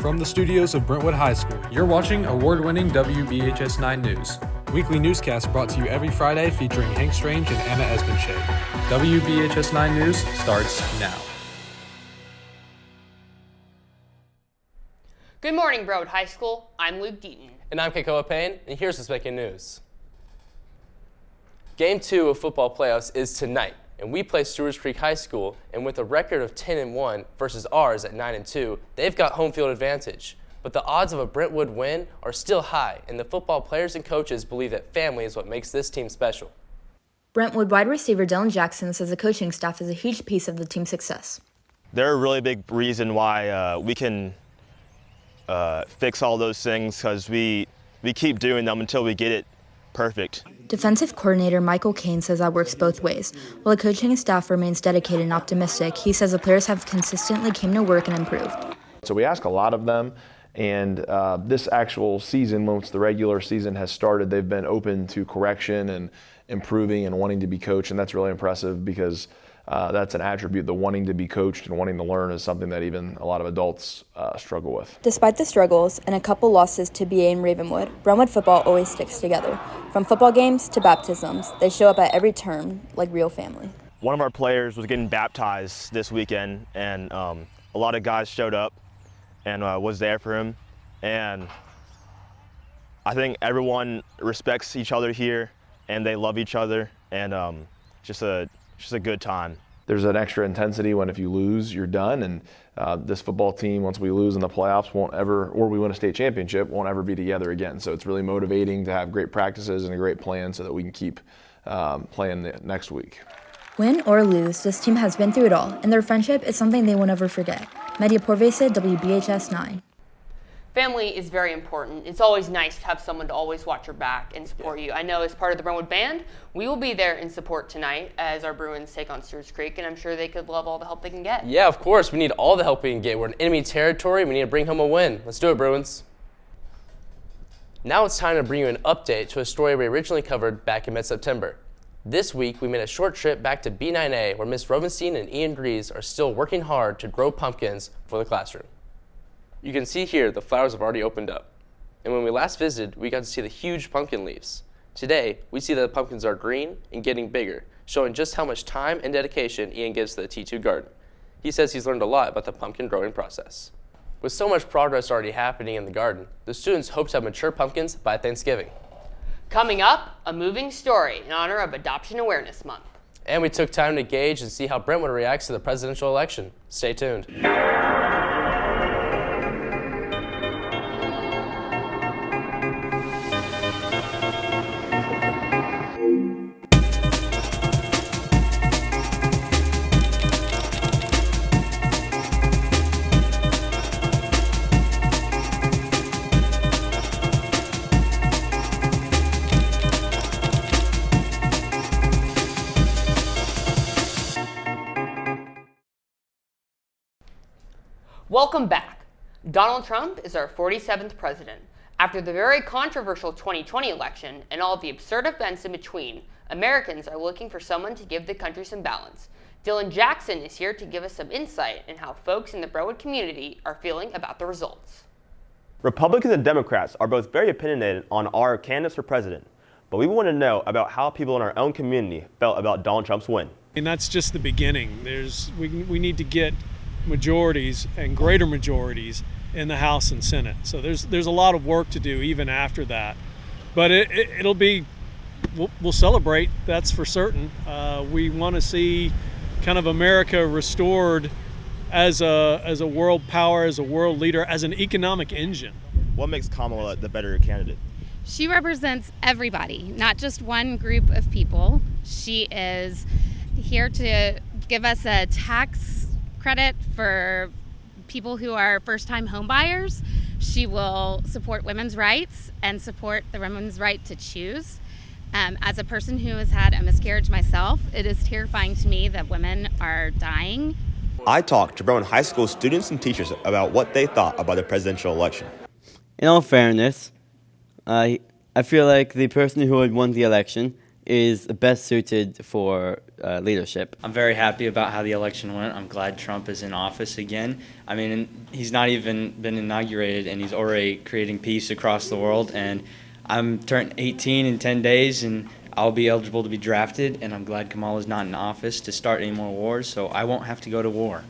From the studios of Brentwood High School, you're watching award-winning WBHS 9 News. Weekly newscast brought to you every Friday featuring Hank Strange and Anna Espenshade. WBHS 9 News starts now. Good morning, Brentwood High School. I'm Luke Deaton. And I'm Keikoa Payne, and here's what's making news. Game 2 of football playoffs is tonight, and we play Stewart's Creek High School, and with a record of 10-1 versus ours at 9-2, they've got home field advantage. But the odds of a Brentwood win are still high, and the football players and coaches believe that family is what makes this team special. Brentwood wide receiver Dylan Jackson says the coaching staff is a huge piece of the team's success. They're a really big reason why we can fix all those things, because we keep doing them until we get it perfect. Defensive coordinator Michael Kane says that works both ways. While the coaching staff remains dedicated and optimistic, he says the players have consistently came to work and improved. So we ask a lot of them, and this actual season, once the regular season has started, they've been open to correction and improving and wanting to be coached, and that's really impressive because that's an attribute. The wanting to be coached and wanting to learn is something that even a lot of adults struggle with. Despite the struggles and a couple losses to BA and Ravenwood, Brentwood football always sticks together. From football games to baptisms, they show up at every turn like real family. One of our players was getting baptized this weekend, and a lot of guys showed up and was there for him. And I think everyone respects each other here, and they love each other, and just a good time. There's an extra intensity when if you lose, you're done. And this football team, once we lose in the playoffs, won't ever, or we win a state championship, won't ever be together again. So it's really motivating to have great practices and a great plan so that we can keep playing the next week. Win or lose, this team has been through it all, and their friendship is something they will never forget. Media Porvesa, WBHS 9. Family is very important. It's always nice to have someone to always watch your back and support you. I know as part of the Brentwood Band, we will be there in support tonight as our Bruins take on Stewart's Creek, and I'm sure they could love all the help they can get. Yeah, of course. We need all the help we can get. We're in enemy territory. We need to bring home a win. Let's do it, Bruins. Now it's time to bring you an update to a story we originally covered back in mid-September. This week, we made a short trip back to B9A, where Ms. Rovenstein and Ian Grease are still working hard to grow pumpkins for the classroom. You can see here the flowers have already opened up. And when we last visited, we got to see the huge pumpkin leaves. Today, we see that the pumpkins are green and getting bigger, showing just how much time and dedication Ian gives to the T2 garden. He says he's learned a lot about the pumpkin growing process. With so much progress already happening in the garden, the students hope to have mature pumpkins by Thanksgiving. Coming up, a moving story in honor of Adoption Awareness Month. And we took time to gauge and see how Brentwood reacts to the presidential election. Stay tuned. Welcome back. Donald Trump is our 47th president. After the very controversial 2020 election and all of the absurd events in between, Americans are looking for someone to give the country some balance. Dylan Jackson is here to give us some insight in how folks in the Brentwood community are feeling about the results. Republicans and Democrats are both very opinionated on our candidates for president, but we want to know about how people in our own community felt about Donald Trump's win. And that's just the beginning. We need to get majorities and greater majorities in the House and Senate. So there's a lot of work to do even after that. But we'll celebrate, that's for certain. We want to see kind of America restored as a world power, as a world leader, as an economic engine. What makes Kamala the better candidate? She represents everybody, not just one group of people. She is here to give us a tax credit for people who are first-time home buyers. She will support women's rights and support the women's right to choose. As a person who has had a miscarriage myself, it is terrifying to me that women are dying. I talked to Brentwood High School students and teachers about what they thought about the presidential election. In all fairness, I feel like the person who had won the election is best suited for leadership. I'm very happy about how the election went. I'm glad Trump is in office again. I mean, he's not even been inaugurated, and he's already creating peace across the world. And I'm turned 18 in 10 days, and I'll be eligible to be drafted. And I'm glad Kamala's not in office to start any more wars, so I won't have to go to war.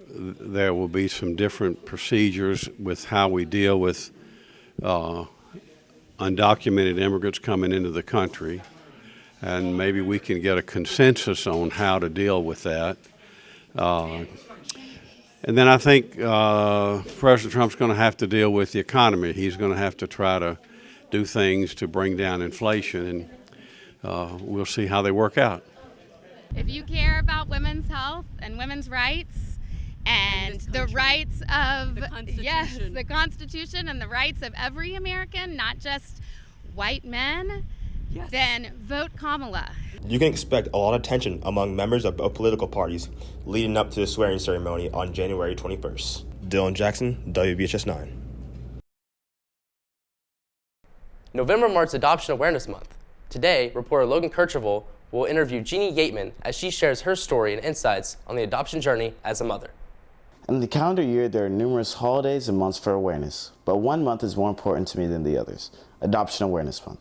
There will be some different procedures with how we deal with undocumented immigrants coming into the country, and maybe we can get a consensus on how to deal with that. And then I think President Trump's going to have to deal with the economy. He's going to have to try to do things to bring down inflation, and we'll see how they work out. If you care about women's health and women's rights and the rights of the Constitution and the rights of every American, not just white men, then vote Kamala. You can expect a lot of tension among members of political parties leading up to the swearing ceremony on January 21st. Dylan Jackson, WBHS 9. November marks Adoption Awareness Month. Today, reporter Logan Kirchhoff will interview Jeannie Yateman as she shares her story and insights on the adoption journey as a mother. In the calendar year, there are numerous holidays and months for awareness, but one month is more important to me than the others: Adoption Awareness Month.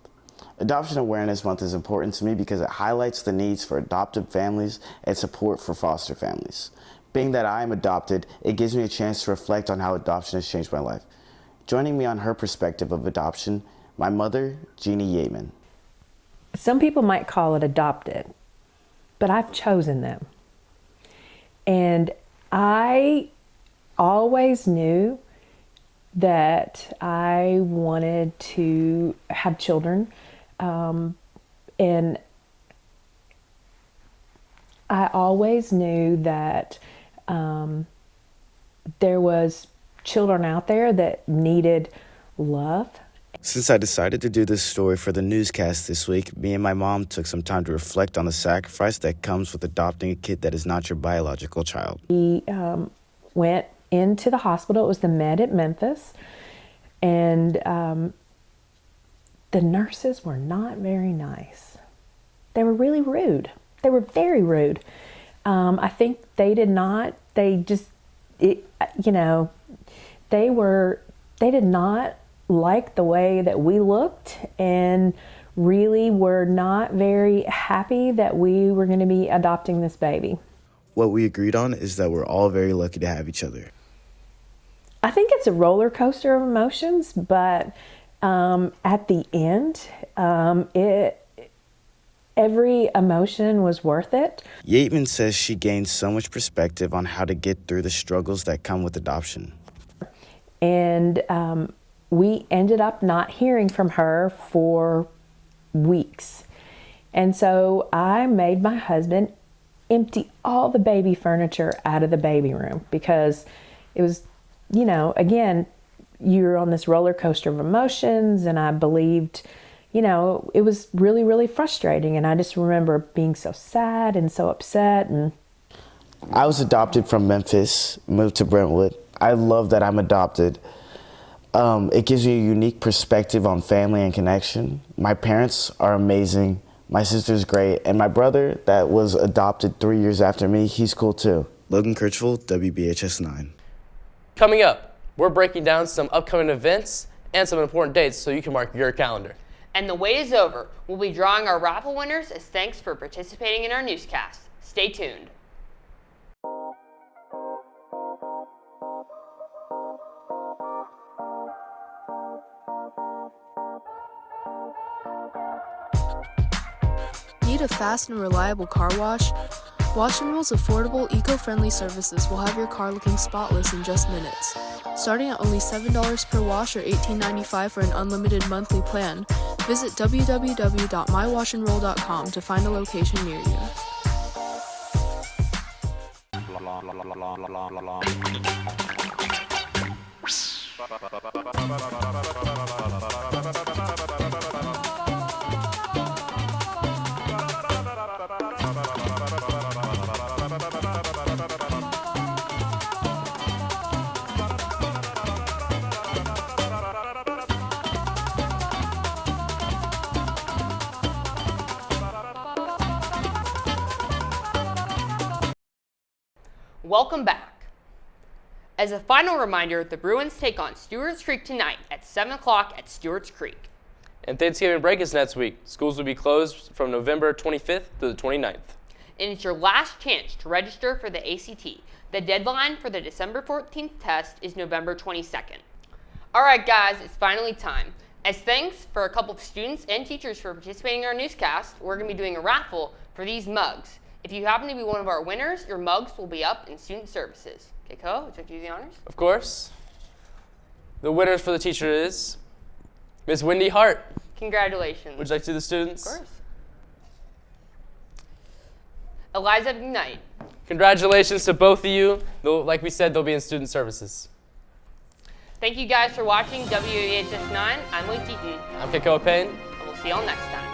Adoption Awareness Month is important to me because it highlights the needs for adoptive families and support for foster families. Being that I am adopted, it gives me a chance to reflect on how adoption has changed my life. Joining me on her perspective of adoption, my mother, Jeannie Yateman. Some people might call it adopted, but I've chosen them. And I always knew that I wanted to have children, and I always knew that there was children out there that needed love. Since I decided to do this story for the newscast this week, me and my mom took some time to reflect on the sacrifice that comes with adopting a kid that is not your biological child. We went into the hospital. It was the Med at Memphis, and the nurses were not very nice. They were really rude. They were very rude. I think they did not, they just, they did not like the way that we looked, and really were not very happy that we were going to be adopting this baby. What we agreed on is that we're all very lucky to have each other. I think it's a roller coaster of emotions, but at the end, every emotion was worth it. Yateman says she gained so much perspective on how to get through the struggles that come with adoption. And we ended up not hearing from her for weeks. And so I made my husband empty all the baby furniture out of the baby room, because it was, again, you're on this roller coaster of emotions, and I believed, it was really, really frustrating. And I just remember being so sad and so upset. And I was adopted from Memphis, moved to Brentwood. I love that I'm adopted. It gives me a unique perspective on family and connection. My parents are amazing. My sister's great. And my brother that was adopted 3 years after me, he's cool too. Logan Kirchhoff, WBHS 9. Coming up, we're breaking down some upcoming events and some important dates so you can mark your calendar. And the wait is over. We'll be drawing our raffle winners as thanks for participating in our newscast. Stay tuned. Need a fast and reliable car wash? Wash & Roll's affordable, eco-friendly services will have your car looking spotless in just minutes. Starting at only $7 per wash or $18.95 for an unlimited monthly plan, visit www.mywashandroll.com to find a location near you. Welcome back. As a final reminder, the Bruins take on Stewart's Creek tonight at 7 o'clock at Stewart's Creek. And Thanksgiving break is next week. Schools will be closed from November 25th to the 29th. And it's your last chance to register for the ACT. The deadline for the December 14th test is November 22nd. All right, guys, it's finally time. As thanks for a couple of students and teachers for participating in our newscast, we're going to be doing a raffle for these mugs. If you happen to be one of our winners, your mugs will be up in student services. Okay, Ko, would you like to do the honors? Of course. The winners for the teacher is Ms. Wendy Hart. Congratulations. Would you like to do the students? Of course. Eliza Knight. Congratulations to both of you. Like we said, they'll be in student services. Thank you guys for watching WBHS 9. I'm Lee Keaton. I'm Kiko Payne. And we'll see y'all next time.